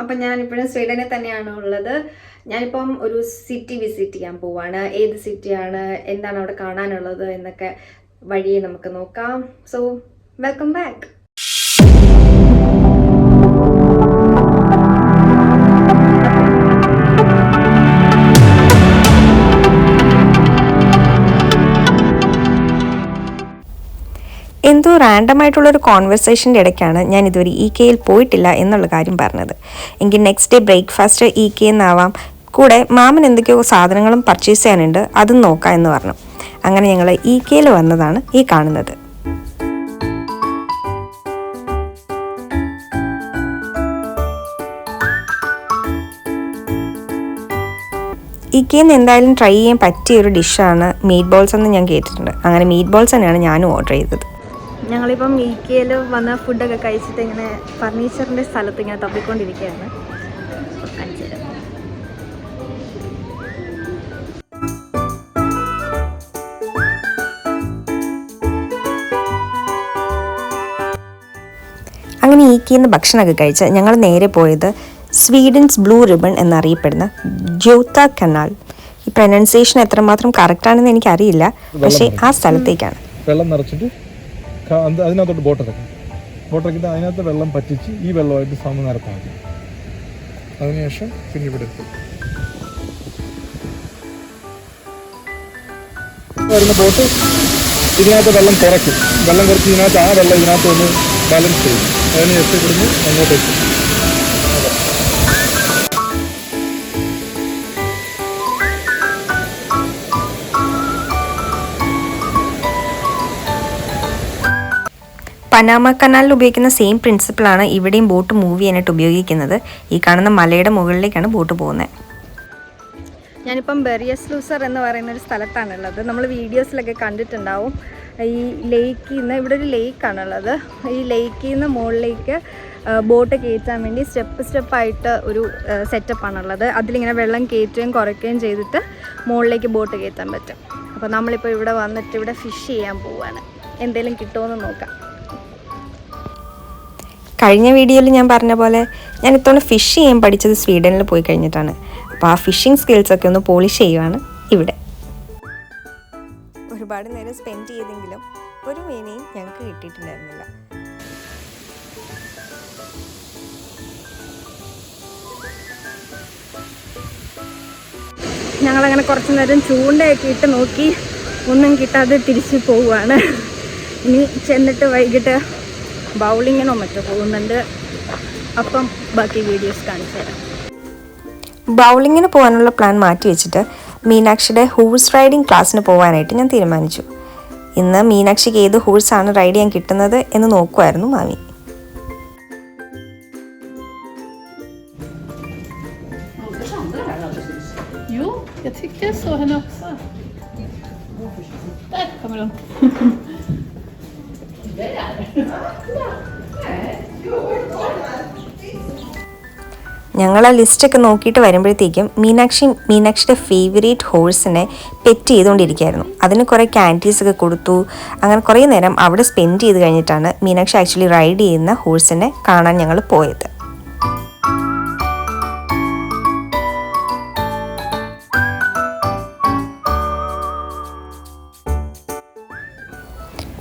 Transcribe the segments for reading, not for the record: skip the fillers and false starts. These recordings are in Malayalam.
അപ്പം ഞാനിപ്പോഴും സ്വീഡനിൽ തന്നെയാണ് ഉള്ളത്. ഞാനിപ്പം ഒരു സിറ്റി വിസിറ്റ് ചെയ്യാൻ പോവാണ്. ഏത് സിറ്റിയാണ്, എന്താണ് അവിടെ കാണാനുള്ളത് എന്നൊക്കെ വഴിയെ നമുക്ക് നോക്കാം. So welcome back. എന്തോ റാൻഡമായിട്ടുള്ളൊരു കോൺവെർസേഷൻ്റെ ഇടയ്ക്കാണ് ഞാൻ ഇതുവരെ EKയിൽ പോയിട്ടില്ല എന്നുള്ള കാര്യം പറഞ്ഞത്. എങ്കിൽ നെക്സ്റ്റ് ഡേ ബ്രേക്ക്ഫാസ്റ്റ് EK എന്നാവാം, കൂടെ മാമൻ എന്തൊക്കെയോ സാധനങ്ങളും പർച്ചേസ് ചെയ്യാനുണ്ട്, അതും നോക്കാം എന്ന് പറഞ്ഞു. അങ്ങനെ ഞങ്ങൾ EKയിൽ വന്നതാണ് ഈ കാണുന്നത്. EKയിൽ നിന്ന് എന്തായാലും ട്രൈ ചെയ്യാൻ പറ്റിയ ഒരു ഡിഷാണ് മീറ്റ് ബോൾസ് എന്ന് ഞാൻ കേട്ടിട്ടുണ്ട്. അങ്ങനെ മീറ്റ് ബോൾസ് തന്നെയാണ് ഞാനും ഓർഡർ ചെയ്തത്. ഞങ്ങളിപ്പം EKയിൽ വന്ന ഫുഡൊക്കെ കഴിച്ചിട്ട് ഇങ്ങനെ ഫർണിച്ചറിൻ്റെ സ്ഥലത്ത് ഇങ്ങനെ തപ്പിക്കൊണ്ടിരിക്കുകയാണ്. അങ്ങനെ EKയിൽ നിന്ന് ഭക്ഷണമൊക്കെ കഴിച്ച് ഞങ്ങൾ നേരെ പോയത് സ്വീഡൻസ് ബ്ലൂ റിബൺ എന്നറിയപ്പെടുന്ന ജ്യോത്ത കനാൽ. ഈ പ്രൊനൗൺസിയേഷൻ എത്രമാത്രം കറക്റ്റാണെന്ന് എനിക്കറിയില്ല, പക്ഷേ ആ സ്ഥലത്തേക്കാണ്. വെള്ളം നിറച്ചിട്ട് അതിനകത്തോട്ട് ബോട്ടിറക്കിയിട്ട് അതിനകത്ത് വെള്ളം പറ്റിച്ച് ഈ വെള്ളമായിട്ട് സമം നിരത്താൻ മതി. അതിനുശേഷം പിന്നെ ഇവിടെ എത്തും. വരുന്ന ബോട്ട് ഇതിനകത്ത് വെള്ളം കുറയ്ക്കും. വെള്ളം കുറച്ച് ഇതിനകത്ത് ആ വെള്ളം ഇതിനകത്ത് ഒന്ന് ബാലൻസ് ചെയ്യും. അതിനുശേഷം ഇവിടുന്ന് അങ്ങോട്ടേക്ക് പനാമ കനാലിൽ ഉപയോഗിക്കുന്ന സെയിം പ്രിൻസിപ്പിളാണ് ഇവിടെയും ബോട്ട് മൂവ് ചെയ്യാനായിട്ട് ഉപയോഗിക്കുന്നത്. ഈ കാണുന്ന മലയുടെ മുകളിലേക്കാണ് ബോട്ട് പോകുന്നത്. ഞാനിപ്പം ബെറിയസ് ലൂസർ എന്ന് പറയുന്ന ഒരു സ്ഥലത്താണുള്ളത്. നമ്മൾ വീഡിയോസിലൊക്കെ കണ്ടിട്ടുണ്ടാവും. ഈ ലേക്കിൽ നിന്ന്, ഇവിടെ ഒരു ലേക്കാണുള്ളത്. ഈ ലേക്കിൽ നിന്ന് മുകളിലേക്ക് ബോട്ട് കയറ്റാൻ വേണ്ടി സ്റ്റെപ്പായിട്ട് ഒരു സെറ്റപ്പാണുള്ളത്. അതിലിങ്ങനെ വെള്ളം കയറ്റുകയും കുറയ്ക്കുകയും ചെയ്തിട്ട് മുകളിലേക്ക് ബോട്ട് കയറ്റാൻ പറ്റും. അപ്പോൾ നമ്മളിപ്പോൾ ഇവിടെ വന്നിട്ട് ഇവിടെ ഫിഷ് ചെയ്യാൻ പോവുകയാണ്. എന്തെങ്കിലും കിട്ടുമോ നോക്കാം. കഴിഞ്ഞ വീഡിയോയിൽ ഞാൻ പറഞ്ഞ പോലെ ഞാൻ ഇത്തവണ ഫിഷ് ചെയ്യാൻ പഠിച്ചത് സ്വീഡനിൽ പോയി കഴിഞ്ഞിട്ടാണ്. അപ്പോൾ ആ ഫിഷിംഗ് സ്കിൽസൊക്കെ ഒന്ന് പോളിഷ് ചെയ്യുകയാണ് ഇവിടെ. ഒരുപാട് നേരം സ്പെൻഡ് ചെയ്തെങ്കിലും ഒരു മീനെയും ഞങ്ങൾക്ക് കിട്ടിയിട്ടുണ്ടായിരുന്നില്ല. ഞങ്ങളങ്ങനെ കുറച്ച് നേരം ചൂണ്ടയൊക്കെ ഇട്ട് നോക്കി, ഒന്നും കിട്ടാതെ തിരിച്ച് പോവുകയാണ്. ഇനി ചെന്നിട്ട് വൈകിട്ട് ബൗളിങ്ങിനോ മറ്റോ പോകുന്നുണ്ട്. അപ്പം ബാക്കി വീഡിയോസ് കാണിച്ചു തരാം. ബൗളിങ്ങിന് പോകാനുള്ള പ്ലാൻ മാറ്റി വെച്ചിട്ട് മീനാക്ഷിയുടെ ഹോഴ്സ് റൈഡിങ് ക്ലാസ്സിന് പോകാനായിട്ട് ഞാൻ തീരുമാനിച്ചു. ഇന്ന് മീനാക്ഷിക്ക് ഏത് ഹോഴ്സാണ് റൈഡ് ചെയ്യാൻ കിട്ടുന്നത് എന്ന് നോക്കുമായിരുന്നു മാമി. ഞങ്ങൾ ആ ലിസ്റ്റൊക്കെ നോക്കിയിട്ട് വരുമ്പോഴത്തേക്കും മീനാക്ഷിയുടെ ഫേവറേറ്റ് ഹോഴ്സിനെ പെറ്റ് ചെയ്തുകൊണ്ടിരിക്കുകയായിരുന്നു. അതിന് കുറേ ക്യാൻഡീസൊക്കെ കൊടുത്തു. അങ്ങനെ കുറേ നേരം അവിടെ സ്പെൻഡ് ചെയ്ത് കഴിഞ്ഞിട്ടാണ് മീനാക്ഷി ആക്ച്വലി റൈഡ് ചെയ്യുന്ന ഹോഴ്സിനെ കാണാൻ ഞങ്ങൾ പോയത്.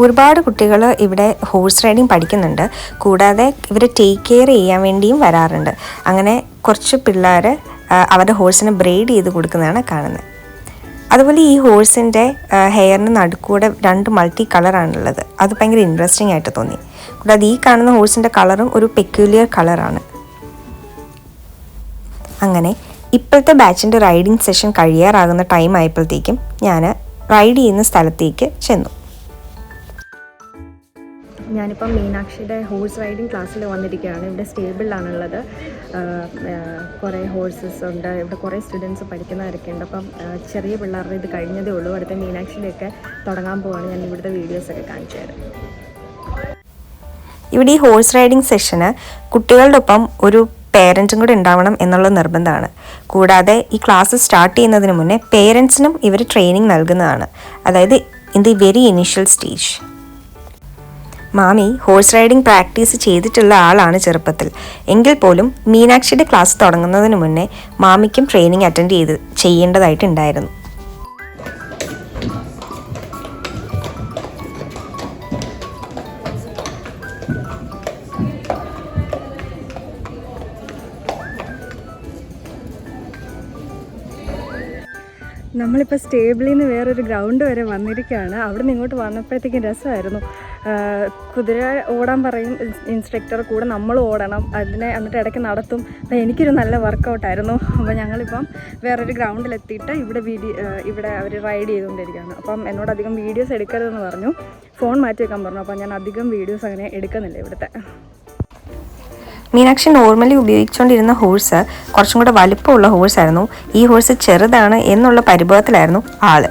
ഒരുപാട് കുട്ടികൾ ഇവിടെ ഹോഴ്സ് റൈഡിങ് പഠിക്കുന്നുണ്ട്. കൂടാതെ ഇവരെ ടേക്ക് കെയർ ചെയ്യാൻ വേണ്ടിയും വരാറുണ്ട്. അങ്ങനെ കുറച്ച് പിള്ളേർ അവരുടെ ഹോഴ്സിനെ ബ്രെയ്ഡ് ചെയ്ത് കൊടുക്കുന്നതാണ് കാണുന്നത്. അതുപോലെ ഈ ഹോഴ്സിൻ്റെ ഹെയറിന് നടുക്കൂടെ 2 മൾട്ടി കളറാണുള്ളത്. അത് ഭയങ്കര ഇൻട്രസ്റ്റിംഗ് ആയിട്ട് തോന്നി. കൂടാതെ ഈ കാണുന്ന ഹോഴ്സിൻ്റെ കളറും ഒരു പെക്യുലിയർ കളറാണ്. അങ്ങനെ ഇപ്പോഴത്തെ ബാച്ചിൻ്റെ റൈഡിങ് സെഷൻ കഴിയാറാകുന്ന ടൈം ആയപ്പോഴത്തേക്കും ഞാൻ റൈഡ് ചെയ്യുന്ന സ്ഥലത്തേക്ക് ചെന്നു. ഞാനിപ്പം മീനാക്ഷിയുടെ ഹോഴ്സ് റൈഡിങ് ക്ലാസ്സിൽ വന്നിരിക്കുകയാണ്. ഇവിടെ സ്റ്റേബിളിലാണുള്ളത്. കുറേ ഹോഴ്സസ് ഉണ്ട്. ഇവിടെ കുറേ സ്റ്റുഡൻസ് പഠിക്കുന്നവരൊക്കെ ഉണ്ട്. അപ്പം ചെറിയ പിള്ളേരുടെ ഇത് കഴിഞ്ഞതേ ഉള്ളൂ. അടുത്ത മീനാക്ഷിയിലൊക്കെ തുടങ്ങാൻ പോവാണ്. ഞാൻ ഇവിടുത്തെ വീഡിയോസൊക്കെ കാണിച്ചു തരാം. ഇവിടെ ഈ ഹോഴ്സ് റൈഡിങ് സെഷന് കുട്ടികളുടെ ഒപ്പം ഒരു പേരൻറ്റും കൂടെ ഉണ്ടാവണം എന്നുള്ള നിർബന്ധമാണ്. കൂടാതെ ഈ ക്ലാസ് സ്റ്റാർട്ട് ചെയ്യുന്നതിന് മുന്നേ പേരൻസിനും ഇവർ ട്രെയിനിങ് നൽകുന്നതാണ്. അതായത് in the very initial stage. മാമി ഹോഴ്സ് റൈഡിംഗ് പ്രാക്ടീസ് ചെയ്തിട്ടുള്ള ആളാണ് ചെറുപ്പത്തിൽ. എങ്കിൽ പോലും മീനാക്ഷിയുടെ ക്ലാസ് തുടങ്ങുന്നതിന് മുന്നേ മാമിക്കും ട്രെയിനിങ് അറ്റൻഡ് ചെയ്യേണ്ടതായിട്ടുണ്ടായിരുന്നു. നമ്മളിപ്പോൾ സ്റ്റേബിളിൽ നിന്ന് വേറൊരു ഗ്രൗണ്ട് വരെ വന്നിരിക്കുകയാണ്. അവിടെ നിന്ന് ഇങ്ങോട്ട് വന്നപ്പോഴത്തേക്കും രസമായിരുന്നു. കുതിര ഓടാൻ പറയും ഇൻസ്ട്രക്ടർ, കൂടെ നമ്മൾ ഓടണം, എന്നിട്ട് ഇടയ്ക്ക് നടത്തും. അപ്പോൾ എനിക്കൊരു നല്ല വർക്കൗട്ടായിരുന്നു. അപ്പോൾ ഞങ്ങളിപ്പം വേറൊരു ഗ്രൗണ്ടിലെത്തിയിട്ട് ഇവിടെ അവർ റൈഡ് ചെയ്തുകൊണ്ടിരിക്കുകയാണ്. അപ്പം എന്നോട് അധികം വീഡിയോസ് എടുക്കരുതെന്ന് പറഞ്ഞു, ഫോൺ മാറ്റി വെക്കാൻ പറഞ്ഞു. അപ്പോൾ ഞാൻ അധികം വീഡിയോസ് അങ്ങനെ എടുക്കുന്നില്ല ഇവിടുത്തെ. മീനാക്ഷി നോർമലി ഉപയോഗിച്ചുകൊണ്ടിരുന്ന ഹോഴ്സ് കുറച്ചും കൂടെ വലിപ്പമുള്ള ഹോഴ്സായിരുന്നു. ഈ ഹോഴ്സ് ചെറുതാണ് എന്നുള്ള പരിഭവത്തിലായിരുന്നു ആള്.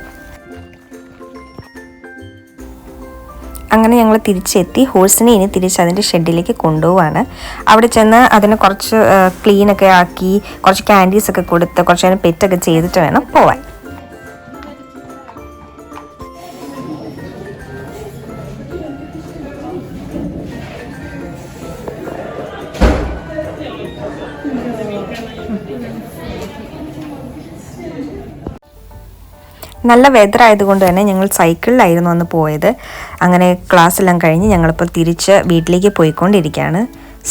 അങ്ങനെ ഞങ്ങൾ തിരിച്ചെത്തി. ഹോഴ്സിനെ ഇനി തിരിച്ച് അതിൻ്റെ ഷെഡിലേക്ക് കൊണ്ടുപോവാണ്. അവിടെ ചെന്ന് അതിനെ കുറച്ച് ക്ലീനൊക്കെ ആക്കി കുറച്ച് ക്യാൻഡീസൊക്കെ കൊടുത്ത് കുറച്ച് നേരം പെറ്റൊക്കെ ചെയ്തിട്ട് വേണം പോവാൻ. നല്ല വെതർ ആയതുകൊണ്ട് തന്നെ ഞങ്ങൾ സൈക്കിളിലായിരുന്നു അന്ന് പോയത്. അങ്ങനെ ക്ലാസ് എല്ലാം കഴിഞ്ഞ് ഞങ്ങളിപ്പോൾ തിരിച്ച് വീട്ടിലേക്ക് പോയിക്കൊണ്ടിരിക്കുകയാണ്.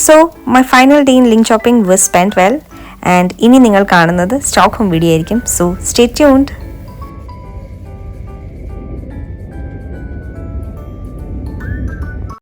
So my final day in link shopping was spend well. And ഇനി നിങ്ങൾ കാണുന്നത് സ്റ്റോക്ക്ഹോം വീഡിയോ ആയിരിക്കും. So stay tuned.